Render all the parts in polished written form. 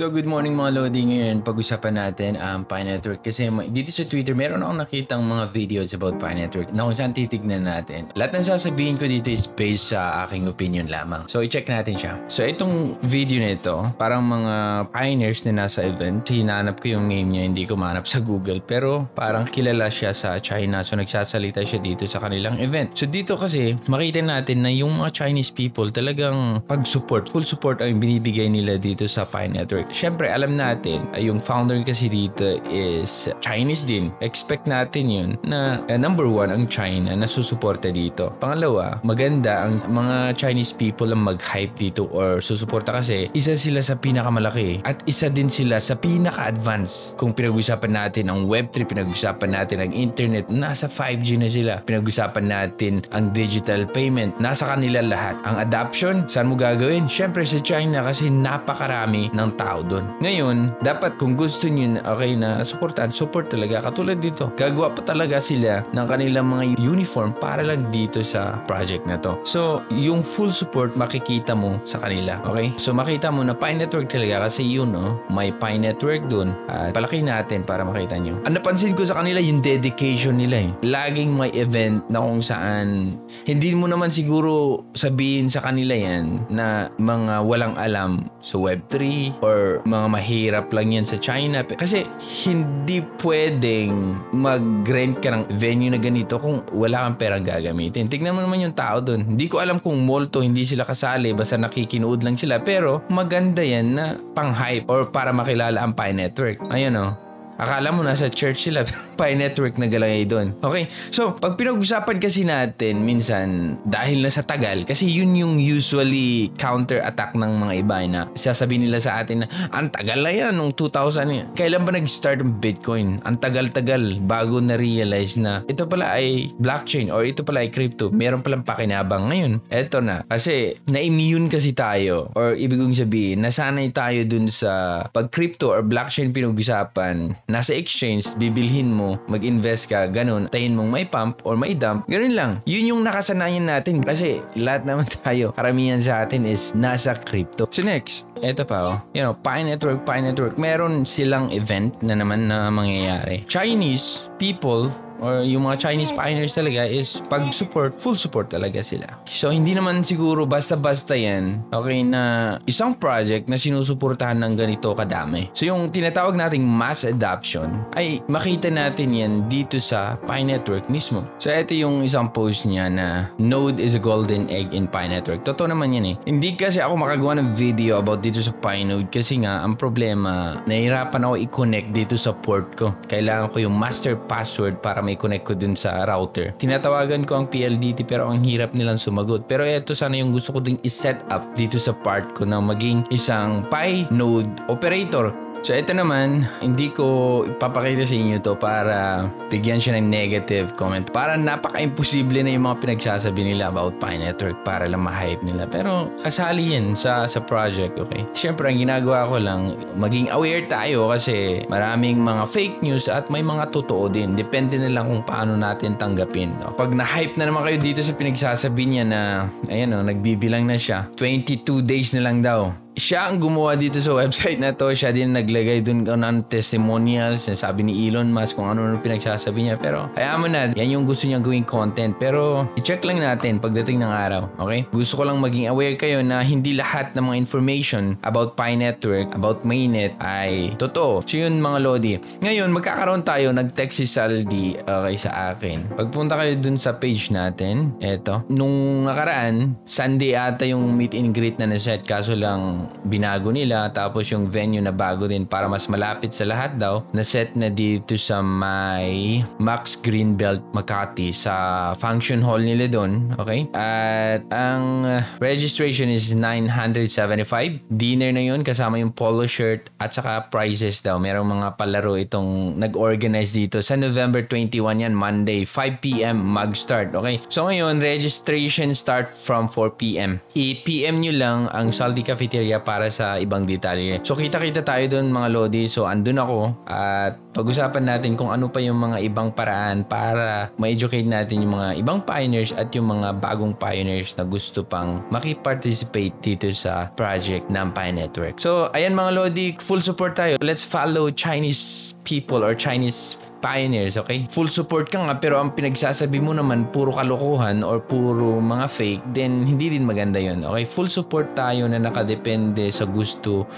So good morning mga Lodi. Ngayon pag-usapan natin ang Pi Network kasi dito sa Twitter meron akong nakitang mga videos about Pi Network na kung saan titignan natin. Lahat ng sasabihin ko dito is based sa aking opinion lamang. So i-check natin siya. So itong video nito parang mga pioneers na nasa event. Hinanap ko yung name niya, hindi ko mahanap sa Google, pero parang kilala siya sa China, so nagsasalita siya dito sa kanilang event. So dito kasi makita natin na yung mga Chinese people talagang pag-support, full support ang binibigay nila dito sa Pi Network. Siyempre, alam natin, yung founder kasi dito is Chinese din. Expect natin yun na number one ang China na susuporta dito. Pangalawa, maganda ang mga Chinese people ang mag-hype dito or susuporta kasi isa sila sa pinakamalaki at isa din sila sa pinaka-advance. Kung pinag-usapan natin ang Web3, pinag-usapan natin ang internet, nasa 5G na sila. Pinag-usapan natin ang digital payment, nasa kanila lahat. Ang adoption, saan mo gagawin? Siyempre sa China kasi napakarami ng tao doon. Ngayon, dapat kung gusto niyo na supportan, support talaga. Katulad dito, gagawa pa talaga sila ng kanilang mga uniform para lang dito sa project na to. So, yung full support makikita mo sa kanila. Okay? So, makita mo na Pi Network talaga kasi yun, may Pi Network doon. At palaki natin para makita nyo. Ang napansin ko sa kanila, yung dedication nila eh. Laging may event na kung saan hindi mo naman siguro sabihin sa kanila yan na mga walang alam sa Web3 or mga mahirap lang yan sa China kasi hindi pwedeng mag-rent ka ng venue na ganito kung wala kang perang gagamitin. Tignan mo naman yung tao doon. Hindi ko alam kung multo, hindi sila kasali, basta nakikinood lang sila, pero maganda yan na pang-hype or para makilala ang Pi Network. Ayun akala mo nasa church sila, Pi Network na galangay doon. Okay? So, pag pinag-usapan kasi natin, minsan, dahil na sa tagal, kasi yun yung usually counter-attack ng mga iba na sasabihin nila sa atin na, ang tagal na yan, nung 2000 yan. Kailan ba nag-start ang Bitcoin? Ang tagal-tagal bago na-realize na ito pala ay blockchain or ito pala ay crypto. Meron palang pakinabang. Ngayon, eto na. Kasi, na-immune kasi tayo or ibig kong sabihin, nasanay tayo dun sa pag-crypto or blockchain pinag-usapan. Nasa exchange, bibilhin mo, mag-invest ka, ganun, tayin mong may pump or may dump, ganun lang. Yun yung nakasanayan natin kasi lahat naman tayo, karamihan sa atin is nasa crypto. So next, eto pa Pi Network, meron silang event na naman na mangyayari. Chinese people or yung mga Chinese pioneers talaga is pag-support, full support talaga sila. So, hindi naman siguro basta-basta yan, okay, na isang project na sinusuportahan ng ganito kadami. So, yung tinatawag nating mass adoption ay makita natin yan dito sa Pi Network mismo. So, ito yung isang post niya na Node is a golden egg in Pi Network. Totoo naman yan eh. Hindi kasi ako makagawa ng video about dito sa Pi Node kasi nga, ang problema, nahihirapan ako i-connect dito sa port ko. Kailangan ko yung master password para i-connect ko dun sa router. Tinatawagan ko ang PLDT pero ang hirap nilang sumagot. Pero ito sana yung gusto ko ding i-set up dito sa part ko na maging isang Pi node operator. So ito naman, hindi ko ipapakita sa inyo to para bigyan siya ng negative comment. Para napaka-imposible na yung mga pinagsasabi nila about Pi Network para lang ma-hype nila. Pero kasali yan sa project, okay? Siyempre, ang ginagawa ko lang, maging aware tayo kasi maraming mga fake news at may mga totoo din. Depende na lang kung paano natin tanggapin. No? Pag na-hype na naman kayo dito sa pinagsasabi niya na, ayan nagbibilang na siya. 22 days na lang daw. Siya ang gumawa dito sa website na to. Siya din naglagay dun ng testimonials. Sabi ni Elon Musk kung ano pinagsasabi niya. Pero hayaan mo na. Yan yung gusto niya gawing content. Pero i-check lang natin pagdating ng araw. Okay? Gusto ko lang maging aware kayo na hindi lahat ng mga information about Pi Network, about mainnet ay totoo. So yun mga Lodi. Ngayon, magkakaroon tayo. Nag-text si Saldi sa akin. Pagpunta kayo dun sa page natin. Eto. Nung nakaraan, Sunday ata yung meet and greet na naset. Kaso lang binago nila, tapos yung venue na bago din para mas malapit sa lahat daw, na set na dito sa may Max Greenbelt Makati sa function hall nila doon, okay? At ang registration is 975. Dinner na yun kasama yung polo shirt at saka prizes daw. Merong mga palaro itong nag-organize dito sa November 21 yan, Monday 5 p.m. mag-start, okay? So ngayon, registration start from 4 p.m. I-PM nyo lang ang Saldi Cafeteria area para sa ibang detalye. So kita-kita tayo doon mga Lodi. So andun ako at pag-usapan natin kung ano pa yung mga ibang paraan para ma-educate natin yung mga ibang pioneers at yung mga bagong pioneers na gusto pang makiparticipate dito sa project ng Pi Network. So ayan mga Lodi, full support tayo. Let's follow Chinese people or Chinese pioneers, okay? Full support ka nga pero ang pinagsasabi mo naman puro kalokohan or puro mga fake, then hindi din maganda yun, okay? Full support tayo na nakadepende sa gusto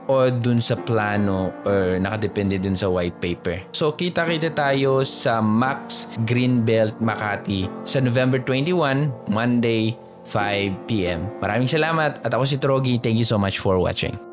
o dun sa plano or nakadepende dun sa white paper. So kita-kita tayo sa Max Greenbelt Makati sa November 21, Monday, 5 p.m. Maraming salamat at ako si Trogi. Thank you so much for watching.